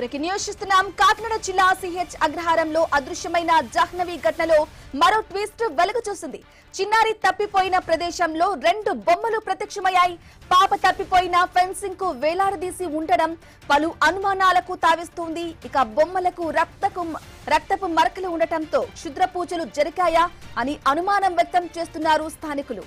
Breaking news చూస్తున్నాం. కాకినాడ జిల్లా CH అగ్రహారంలో అదృశ్యమైన జాహ్నవి ఘటనలో మరో ట్విస్ట్ వెలుగు చూసింది. చిన్నారి తప్పిపోయిన ప్రదేశంలో 2 బొమ్మలు ప్రత్యక్షమయ్యాయి. పాప తప్పిపోయిన ఫెన్సింగ్ కు వేలాడదీసి ఉండడం పలు అనుమానాలకు తావిస్తుంది. ఇక బొమ్మలకు రక్తపు మరకలు ఉండటంతో క్షుద్ర పూజలు జరిగాయా అని అనుమానం వ్యక్తం చేస్తున్నారు స్థానికులు.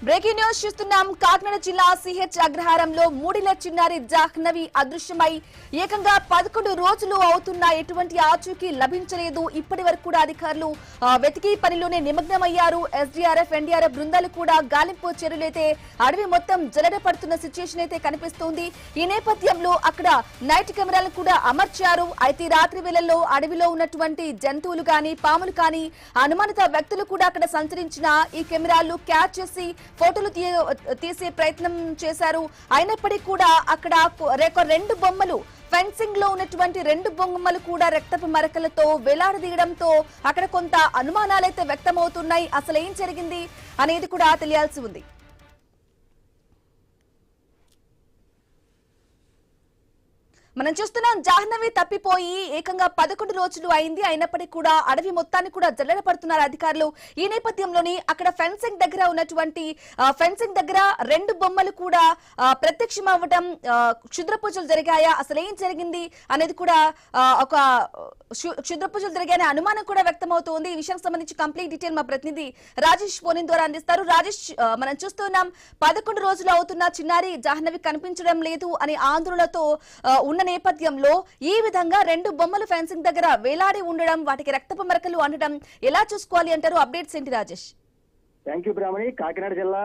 బ్రేకింగ్ న్యూస్ చూస్తున్నాం. కాకినాడ జిల్లా సిహెచ్ అగ్రహారంలో 3 ఏళ్ల చిన్నారి జాహ్నవి అదృశ్యమై ఏకంగా 11 రోజులు అవుతున్నా ఎటువంటి ఆచూకీ లభించలేదు. ఇప్పటి వరకు కూడా అధికారులు వెతికి పనిలోనే నిమగ్నమయ్యారు. ఎస్డీఆర్ఎఫ్, ఎన్డీఆర్ఎఫ్ బృందాలు కూడా గాలింపు చర్యలైతే అడవి మొత్తం జలడ పడుతున్న సిచ్యుయేషన్ అయితే కనిపిస్తోంది. ఈ నేపథ్యంలో అక్కడ నైట్ కెమెరాలను కూడా అమర్చారు. అయితే రాత్రి వేళల్లో అడవిలో ఉన్నటువంటి జంతువులు కానీ, పాములు కానీ, అనుమానిత వ్యక్తులు కూడా అక్కడ సంచరించిన ఈ కెమెరాలు క్యాచ్ చేసి ఫోటోలు తీసే ప్రయత్నం చేశారు. అయినప్పటికీ కూడా అక్కడ 2 బొమ్మలు ఫెన్సింగ్ లో ఉన్నటువంటి 2 బొమ్మలు కూడా రక్తపు మరకలతో వేలాడదీయడంతో అక్కడ కొంత అనుమానాలైతే వ్యక్తమవుతున్నాయి. అసలు ఏం జరిగింది అనేది కూడా తెలియాల్సి ఉంది. మనం చూస్తున్నాం, జాహ్నవి తప్పిపోయి ఏకంగా 11 రోజులు అయింది. అయినప్పటికీ కూడా అడవి మొత్తాన్ని కూడా జల్లెడ పడుతున్నారు అధికారులు. ఈ నేపథ్యంలోని అక్కడ ఫెన్సింగ్ దగ్గర ఉన్నటువంటి ఫెన్సింగ్ దగ్గర 2 బొమ్మలు కూడా ప్రత్యక్షం అవ్వడం, క్షుద్ర పూజలు జరిగాయా, అసలు ఏం జరిగింది అనేది కూడా ఒక క్షుద్ర పూజలు జరిగాయనే అనుమానం కూడా వ్యక్తమవుతోంది. ఈ విషయానికి సంబంధించి కంప్లీట్ డీటెయిల్ మా ప్రతినిధి రాజేష్ ఫోన్ ద్వారా అందిస్తారు. రాజేష్, మనం చూస్తున్నాం 11 రోజులు అవుతున్న చిన్నారి జాహ్నవి కనిపించడం లేదు అని ఆందోళనతో ఉన్న నేపథ్యంలో ఈ విధంగా 2 బొమ్మలు ఫెన్సింగ్ దగ్గర వేలాడి ఉండడం, వాటికి రక్తపు మరకలు అనడం ఎలా చూసుకోవాలి అంటారు? అప్డేట్స్ ఏంటి రాజేష్? థ్యాంక్ యూ బ్రాహ్మణి. కాకినాడ జిల్లా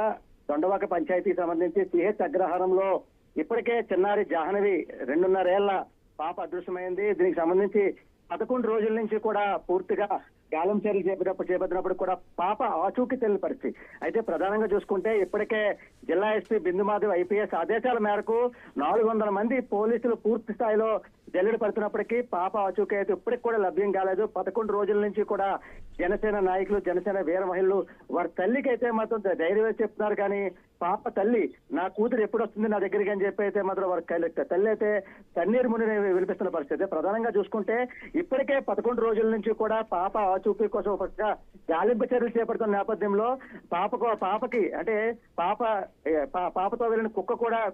దొండవాక పంచాయతీకి సంబంధించి సిహెచ్ అగ్రహారంలో ఇప్పటికే చిన్నారి జాహ్నవి 2.5 ఏళ్ల పాప అదృశ్యమైంది. దీనికి సంబంధించి 11 రోజుల నుంచి కూడా పూర్తిగా గాలం చర్యలు చేపట్టినప్పుడు కూడా పాప ఆచూకీ తెలియని పరిస్థితి. అయితే ప్రధానంగా చూసుకుంటే ఇప్పటికే జిల్లా ఎస్పీ బిందుమాధవ్ ఐపీఎస్ ఆదేశాల మేరకు 400 మంది పోలీసులు పూర్తి స్థాయిలో జల్లెడ పడుతున్నప్పటికీ పాప ఆచూకీ అయితే ఇప్పటికి కూడా లభ్యం కాలేదు. 11 రోజుల నుంచి కూడా జనసేన నాయకులు, జనసేన వీర మహిళలు వారి తల్లికి అయితే మాత్రం ధైర్యం చెప్తున్నారు. కానీ పాప తల్లి, నా కూతురు ఎప్పుడు వస్తుంది నా దగ్గరికి అని చెప్పి అయితే మాత్రం వారి తల్లి అయితే కన్నీరు ముని వినిపిస్తున్న పరిస్థితి. ప్రధానంగా చూసుకుంటే ఇప్పటికే 11 రోజుల నుంచి కూడా పాప ఆచూకీ కోసం ఒక గాలింపు చర్యలు చేపడుతున్న నేపథ్యంలో పాపకి అంటే పాపతో వెళ్ళిన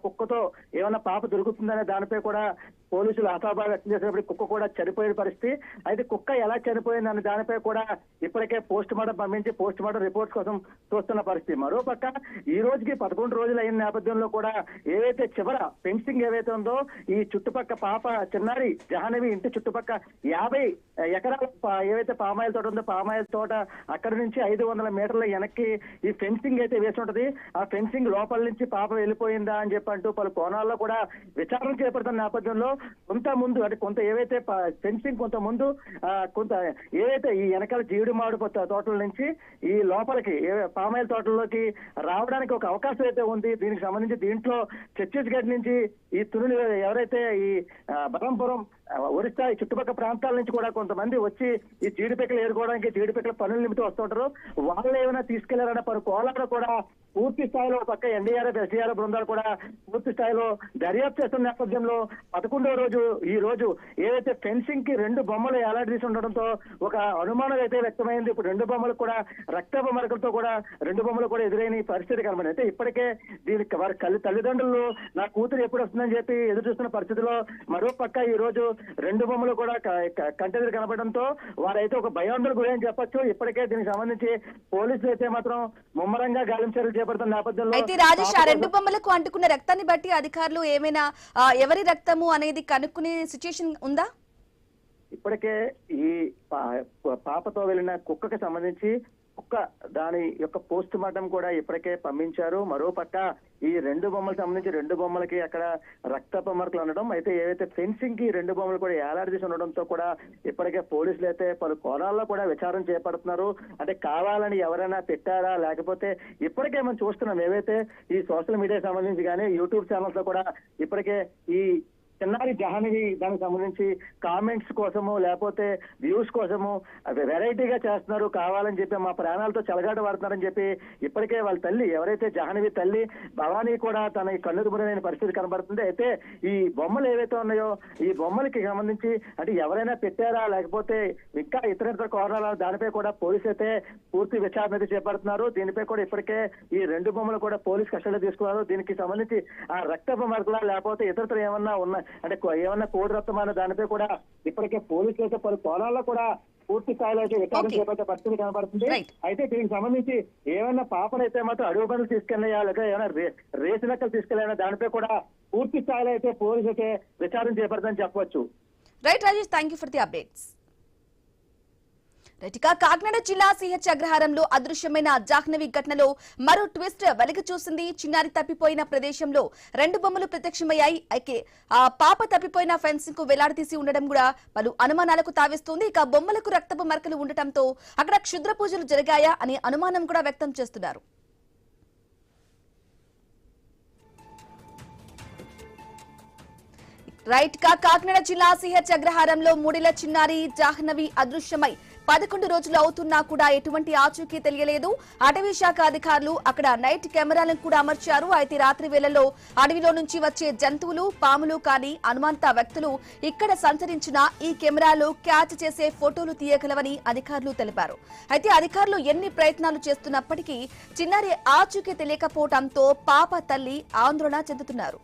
కుక్కతో ఏమన్నా పాప దొరుకుతుందనే దానిపై కూడా పోలీసులు ఆశాభావం వ్యక్తం చేసినప్పుడు కుక్క కూడా చనిపోయిన పరిస్థితి. అయితే కుక్క ఎలా చనిపోయింది అనే దానిపై కూడా ఇప్పటికే పోస్ట్ మార్టం పంపించి పోస్ట్ మార్టం రిపోర్ట్స్ కోసం చూస్తున్న పరిస్థితి. మరోపక్క ఈ రోజుకి 11 రోజులు అయిన నేపథ్యంలో కూడా ఏవైతే చివర ఫెన్సింగ్ ఏవైతే ఉందో ఈ చుట్టుపక్క పాప చిన్నారి జాహ్నవి ఇంటి చుట్టుపక్క 50 ఎకరాల ఏవైతే పామాయిల్ తోట ఉందో పామాయిల్ తోట అక్కడి నుంచి 500 మీటర్ల వెనక్కి ఈ ఫెన్సింగ్ అయితే వేసి ఉంటది. ఆ ఫెన్సింగ్ లోపల నుంచి పాప వెళ్ళిపోయిందా అని చెప్పంటూ పలు కోణాల్లో కూడా విచారణ చేపడుతున్న నేపథ్యంలో కొంత ఏవైతే ఫెన్సింగ్ కొంత ముందు కొంత ఏవైతే ఈ వెనకాల జీడి మామిడి తోటల నుంచి ఈ లోపలికి పామాయిల్ తోటల్లోకి రావడానికి ఒక అవకాశం అయితే ఉంది. దీనికి సంబంధించి దీంట్లో ఛత్తీస్గఢ్ నుంచి ఈ తునులు ఎవరైతే ఈ బలంపురం, ఒరిస్సా ఈ చుట్టుపక్కల ప్రాంతాల నుంచి కూడా కొంతమంది వచ్చి ఈ జీడిపిక్కలు ఏరుకోవడానికి జీడిపిక్కల పనులు నిమిత్తం వస్తుంటారు. వాళ్ళు ఏమైనా తీసుకెళ్లారన్న పలు కోలాలు కూడా పూర్తి స్థాయిలో పక్క ఎన్డీఆర్ఎఫ్, ఎస్డీఆర్ఎఫ్ బృందాలు కూడా పూర్తి స్థాయిలో దర్యాప్తు చేస్తున్న నేపథ్యంలో 11వ రోజు ఈ రోజు ఏదైతే ఫెన్సింగ్ కి 2 బొమ్మలు ఏలాడదీసి ఉండడంతో ఒక అనుమానం అయితే వ్యక్తమైంది. ఇప్పుడు 2 బొమ్మలు కూడా రక్తపు మరకలతో కూడా 2 బొమ్మలు కూడా ఎదురైన పరిస్థితి కనబడింది. అయితే ఇప్పటికే దీనికి వారి తల్లిదండ్రులు నా కూతురు ఎప్పుడు వస్తుందని చెప్పి ఎదురు చూస్తున్న పరిస్థితిలో మరో పక్క ఈ రోజు 2 బొమ్మలు కూడా కంటెదురు కనబడంతో వారైతే ఒక భయాందోళన గురి అని చెప్పొచ్చు. ఇప్పటికే దీనికి సంబంధించి పోలీసులు అయితే మాత్రం ముమ్మరంగా గాలింపు చర్యలు చేపడుతున్న నేపథ్యంలో అయితే రాజేష్, ఆ 2 బొమ్మలకు అంటుకున్న రక్తాన్ని బట్టి అధికారులు ఏమైనా ఎవరి రక్తము అనేది కనుక్కునే సిచ్యుయేషన్ ఉందా? ఇప్పటికే ఈ పాపతో వెళ్ళిన కుక్కకి సంబంధించి దాని యొక్క పోస్ట్ మార్టం కూడా ఇప్పటికే పంపించారు. మరోపక్క ఈ 2 బొమ్మలకు సంబంధించి 2 బొమ్మలకి అక్కడ రక్తపు మరకలు ఉండడం, అయితే ఏవైతే ఫెన్సింగ్ కి 2 బొమ్మలు కూడా ఏలాడదీసి ఉండడంతో కూడా ఇప్పటికే పోలీసులు అయితే పలు కోణాల్లో కూడా విచారణ చేపడుతున్నారు. అంటే కావాలని ఎవరైనా పెట్టారా, లేకపోతే ఇప్పటికే మనం చూస్తున్నాం ఏవైతే ఈ సోషల్ మీడియాకి సంబంధించి కానీ యూట్యూబ్ ఛానల్స్ లో కూడా ఇప్పటికే ఈ చిన్నారి జాహ్నవి దానికి సంబంధించి కామెంట్స్ కోసము లేకపోతే వ్యూస్ కోసము వెరైటీగా చేస్తున్నారు, కావాలని చెప్పి మా ప్రాణాలతో చెలగాట పడుతున్నారని చెప్పి ఇప్పటికే వాళ్ళ తల్లి ఎవరైతే జాహ్నవి తల్లి భవానీ కూడా తన కన్నుదుమురైన పరిస్థితి కనబడుతుంది. అయితే ఈ బొమ్మలు ఏవైతే ఉన్నాయో ఈ బొమ్మలకి సంబంధించి అంటే ఎవరైనా పెట్టారా లేకపోతే ఇంకా ఇతర కోణాల దానిపై కూడా పోలీసు అయితే పూర్తి విచారణ అయితే చేపడుతున్నారు. దీనిపై కూడా ఇప్పటికే ఈ రెండు బొమ్మలు కూడా పోలీస్ కస్టడీలో తీసుకున్నారు. దీనికి సంబంధించి ఆ రక్తపు మరకలా లేకపోతే ఇతరత్ర ఏమన్నా ఉన్నా అంటే ఏమన్నా కోడి రక్తం అనే దానిపై కూడా ఇప్పటికే పోలీసులు అయితే పలు కోణాల్లో కూడా పూర్తి స్థాయిలో అయితే విచారణ చేపట్టే పరిస్థితి కనబడుతుంది. అయితే దీనికి సంబంధించి ఏమైనా పాపనైతే మాత్రం అడుగు పనులు తీసుకెళ్ళాయా లేక ఏమైనా రేసు లెక్కలు తీసుకెళ్ళా దానిపై కూడా పూర్తి స్థాయిలో అయితే పోలీసు అయితే విచారణ చేపడతారని చెప్పవచ్చు. Right Rajesh, thank you for the updates. Right, Kakinada జిల్లా సిహెచ్ అగ్రహారంలో అదృశ్యమైన జాహ్నవి ఘటనలో మరో ట్విస్ట్ వెలికి చూసింది. చిన్నారి తప్పిపోయిన ప్రదేశంలో రెండు బొమ్మలు ప్రత్యక్షమయ్యాయి. అయితే ఆ పాప తప్పిపోయిన ఫెన్సింగ్ కు వేలాడదీసి ఉండడం కూడా పలు అనుమానాలకు తావిస్తుంది. ఇక బొమ్మలకు రక్తపు మరకలు ఉండటంతో అక్కడ క్షుద్ర పూజలు జరిగాయా అనే అనుమానం కూడా వ్యక్తం చేస్తున్నారు. రైట్, కాకినాడ జిల్లా సిహెచ్ అగ్రహారంలో మూడేళ్ల చిన్నారి జాహ్నవి అదృశ్యమై 11 రోజులు అవుతున్నా కూడా ఎటువంటి ఆచూకీ తెలియలేదు. అటవీ శాఖ అధికారులు అక్కడ నైట్ కెమెరాలను కూడా అమర్చారు. అయితే రాత్రి వేళల్లో అడవిలో నుంచి వచ్చే జంతువులు, పాములు కానీ అనుమానిత వ్యక్తులు ఇక్కడ సంచరించినా ఈ కెమెరాలు క్యాచ్ చేసే ఫోటోలు తీయగలవని అధికారులు తెలిపారు. అయితే అధికారులు ఎన్ని ప్రయత్నాలు చేస్తున్నప్పటికీ చిన్నారి ఆచూకీ తెలియకపోవడంతో పాప తల్లి ఆందోళన చెందుతున్నారు.